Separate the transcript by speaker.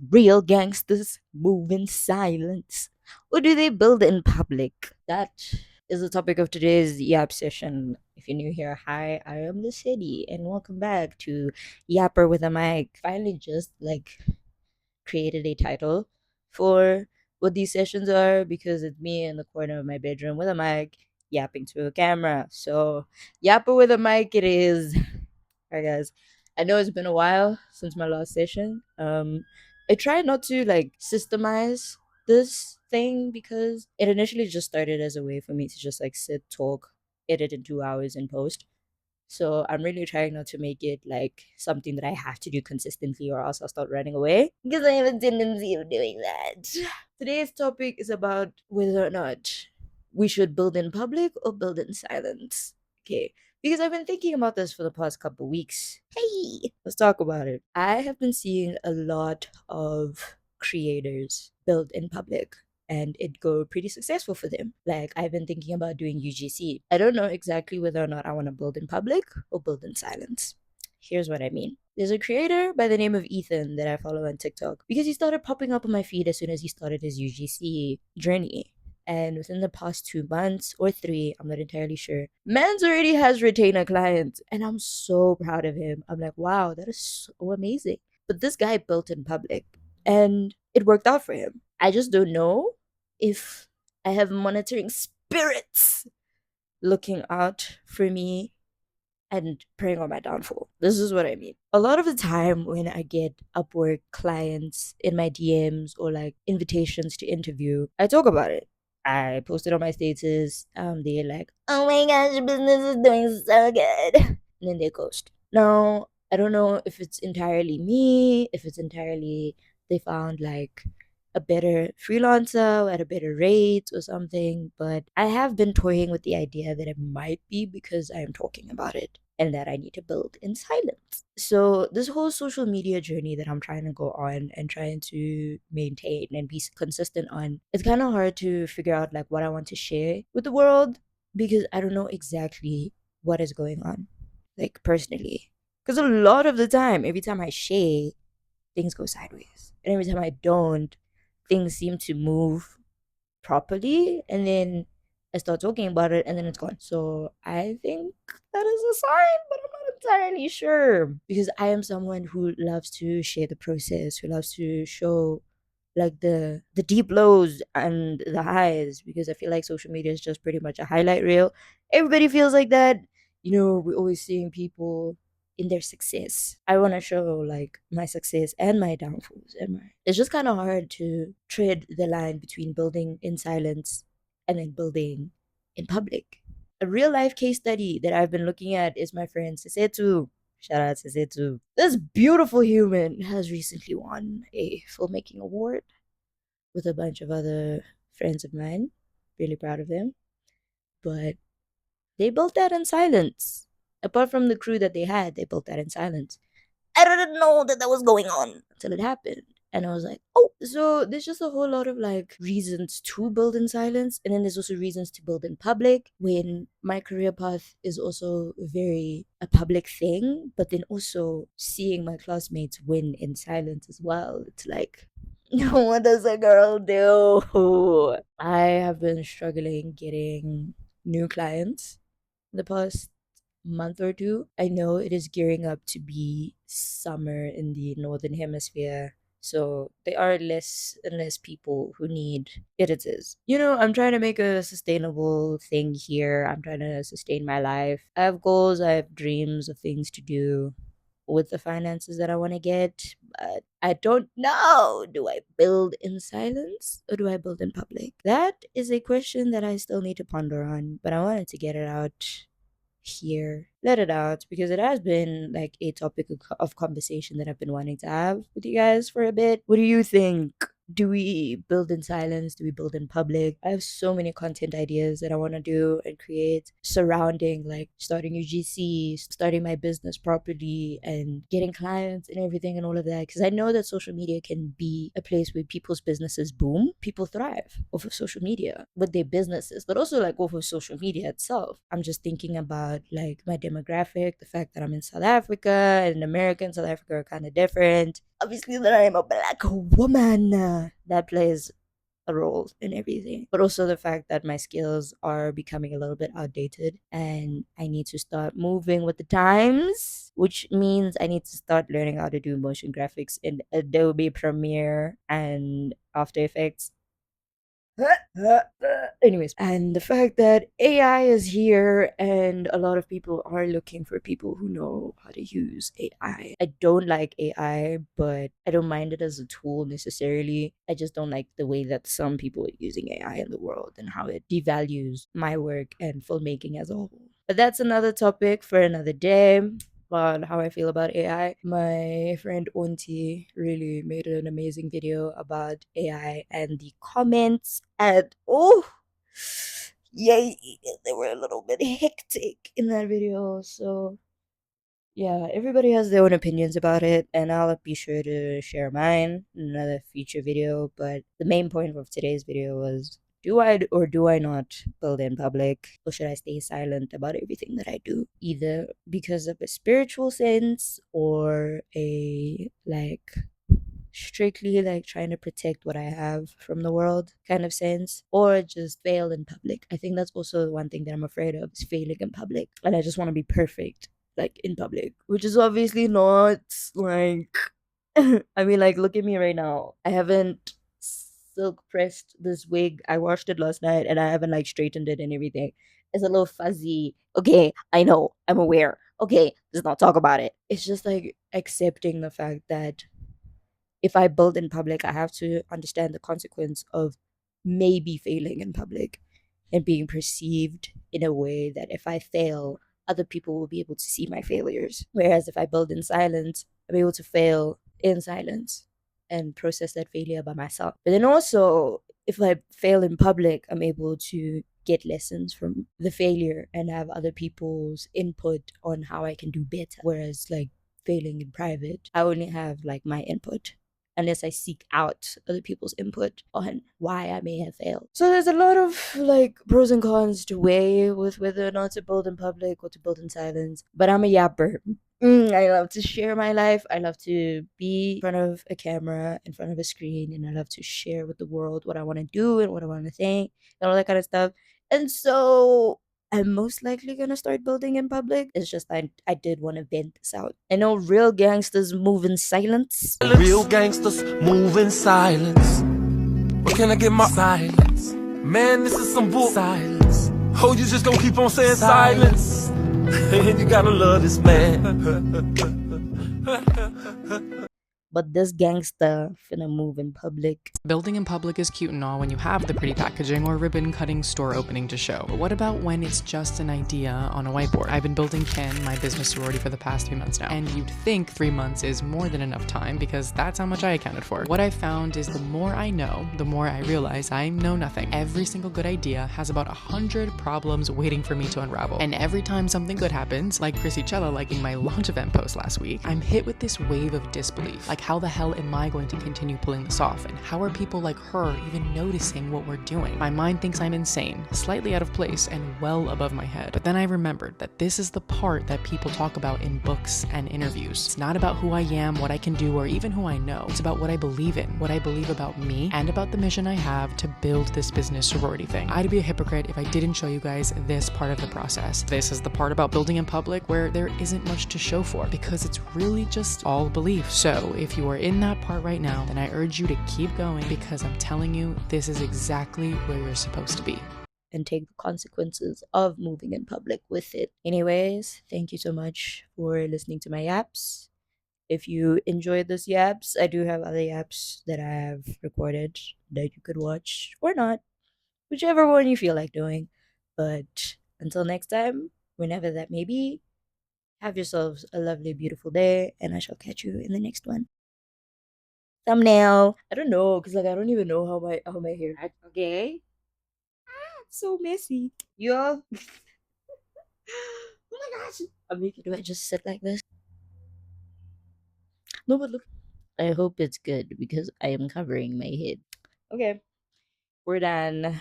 Speaker 1: real gangsters move in silence? Or do they build in public? That is the topic of today's Yap session. If you're new here, hi, I am the city, and welcome back to Yapper with a mic. Finally, just like created a title for what these sessions are because it's me in the corner of my bedroom with a mic yapping to a camera. So, Yapper with a mic it is. Alright, guys. I know it's been a while since my last session. I tried not to like systemize this thing because it initially just started as a way for me to just like sit, talk, edit in 2 hours and post. So I'm really trying not to make it like something that I have to do consistently or else I'll start running away because I have a tendency of doing that. Today's topic is about whether or not we should build in public or build in silence. Okay, because I've been thinking about this for the past couple weeks. Hey, let's talk about it. I have been seeing a lot of creators build in public and it go pretty successful for them. Like I've been thinking about doing UGC. I don't know exactly whether or not I want to build in public or build in silence. Here's what I mean. There's a creator by the name of Ethan that I follow on TikTok because he started popping up on my feed as soon as he started his UGC journey. And within the past 2 months or three, I'm not entirely sure, Mans already has retainer clients. And I'm so proud of him. I'm like, wow, that is so amazing. But this guy built in public and it worked out for him. I just don't know if I have monitoring spirits looking out for me and preying on my downfall. This is what I mean. A lot of the time when I get Upwork clients in my DMs or like invitations to interview, I talk about it. I post it on my status. They're like, "Oh my gosh, your business is doing so good," and then they ghost. Now I don't know if it's entirely me, if it's entirely they found like a better freelancer at a better rate or something, but I have been toying with the idea that it might be because I am talking about it and that I need to build in silence. So, this whole social media journey that I'm trying to go on and trying to maintain and be consistent on, it's kind of hard to figure out like what I want to share with the world because I don't know exactly what is going on, like personally. Because a lot of the time, every time I share, things go sideways. And every time I don't, things seem to move properly. And then I start talking about it and then it's gone. So I think that is a sign, but I'm not entirely sure. Because I am someone who loves to share the process, who loves to show like the deep lows and the highs because I feel like social media is just pretty much a highlight reel. Everybody feels like that. You know, we're always seeing people in their success. I want to show like my success and my downfalls and my it's just kind of hard to tread the line between building in silence and then building in public. A real life case study that I've been looking at is my friend Sesetu. Shout out Sesetu. This beautiful human has recently won a filmmaking award with a bunch of other friends of mine. Really proud of them. But they built that in silence. Apart from the crew that they had, they built that in silence. I didn't know that that was going on until it happened. And I was like, oh, so there's just a whole lot of like reasons to build in silence. And then there's also reasons to build in public when my career path is also very a public thing, but then also seeing my classmates win in silence as well. It's like, what does a girl do? I have been struggling getting new clients the past month or two. I know it is gearing up to be summer in the northern hemisphere. So there are less and less people who need editors. You know, I'm trying to make a sustainable thing here. I'm trying to sustain my life. I have goals, I have dreams of things to do with the finances that I want to get, but I don't know. Do I build in silence or do I build in public? That is a question that I still need to ponder on, but I wanted to get it out here, let it out because it has been like a topic of conversation that I've been wanting to have with you guys for a bit. What do you think? Do we build in silence? Do we build in public? I have so many content ideas that I want to do and create surrounding like starting UGC, starting my business properly, and getting clients and everything and all of that. Because I know that social media can be a place where people's businesses boom. People thrive off of social media with their businesses, but also like off of social media itself. I'm just thinking about like my demographic, the fact that I'm in South Africa and America and South Africa are kind of different. Obviously, that I am a black woman. That plays a role in everything. But also the fact that my skills are becoming a little bit outdated and I need to start moving with the times, which means I need to start learning how to do motion graphics in Adobe Premiere and After Effects. Anyways, and the fact that AI is here and a lot of people are looking for people who know how to use AI. I don't like AI, but I don't mind it as a tool necessarily. I just don't like the way that some people are using AI in the world and how it devalues my work and filmmaking as a whole. But that's another topic for another day about how I feel about AI. My friend Onti really made an amazing video about AI, and the comments at yay, they were a little bit hectic in that video. So yeah, everybody has their own opinions about it, and I'll be sure to share mine in another future video. But the main point of today's video was, do I or do I not build in public, or should I stay silent about everything that I do? Either because of a spiritual sense or a like strictly like trying to protect what I have from the world kind of sense, or just fail in public. I think that's also one thing that I'm afraid of is failing in public. And I just want to be perfect like in public, which is obviously not like I mean, like, look at me right now. I haven't silk pressed this wig. I washed it last night and I haven't like straightened it and everything. It's a little fuzzy. Okay, I know. I'm aware. Okay, let's not talk about it. It's just like accepting the fact that if I build in public, I have to understand the consequence of maybe failing in public and being perceived in a way that if I fail, other people will be able to see my failures. Whereas if I build in silence, I'm able to fail in silence and process that failure by myself. But then also, if I fail in public, I'm able to get lessons from the failure and have other people's input on how I can do better. Whereas, like, failing in private, I only have like my input unless I seek out other people's input on why I may have failed. So there's a lot of like pros and cons to weigh with whether or not to build in public or to build in silence. But I'm a yapper. I love to share my life. I love to be in front of a camera, in front of a screen, and I love to share with the world what I want to do and what I want to think and all that kind of stuff. And so I'm most likely gonna start building in public. It's just I did want to vent this out. I know real gangsters move in silence.
Speaker 2: Real gangsters move in silence. Where can I get my silence? Man, this is some bull silence. Oh, you just gonna keep on saying silence. And you gotta love this man.
Speaker 1: But this gangster finna move in public.
Speaker 3: Building in public is cute and all when you have the pretty packaging or ribbon cutting store opening to show. But what about when it's just an idea on a whiteboard? I've been building Ken, my business sorority, for the past 3 months now. And you'd think 3 months is more than enough time because that's how much I accounted for. What I found is the more I know, the more I realize I know nothing. Every single good idea has about 100 problems waiting for me to unravel. And every time something good happens, like Chrissy Cella liking my launch event post last week, I'm hit with this wave of disbelief. Like, how the hell am I going to continue pulling this off? And how are people like her even noticing what we're doing? My mind thinks I'm insane, slightly out of place, and well above my head. But then I remembered that this is the part that people talk about in books and interviews. It's not about who I am, what I can do, or even who I know. It's about what I believe in, what I believe about me, and about the mission I have to build this business sorority thing. I'd be a hypocrite if I didn't show you guys this part of the process. This is the part about building in public where there isn't much to show for, because it's really just all belief. So if you are in that part right now, then I urge you to keep going, because I'm telling you, this is exactly where you're supposed to be.
Speaker 1: And take the consequences of moving in public with it. Anyways, thank you so much for listening to my yaps. If you enjoyed this yaps, I do have other yaps that I have recorded that you could watch or not, whichever one you feel like doing. But until next time, whenever that may be, have yourselves a lovely, beautiful day, and I shall catch you in the next one. Thumbnail. I don't know, cause like I don't even know how my hair. Okay. It's so messy. Yo. Oh my gosh. Do I just sit like this? No, but look. I hope it's good because I am covering my head. Okay. We're done.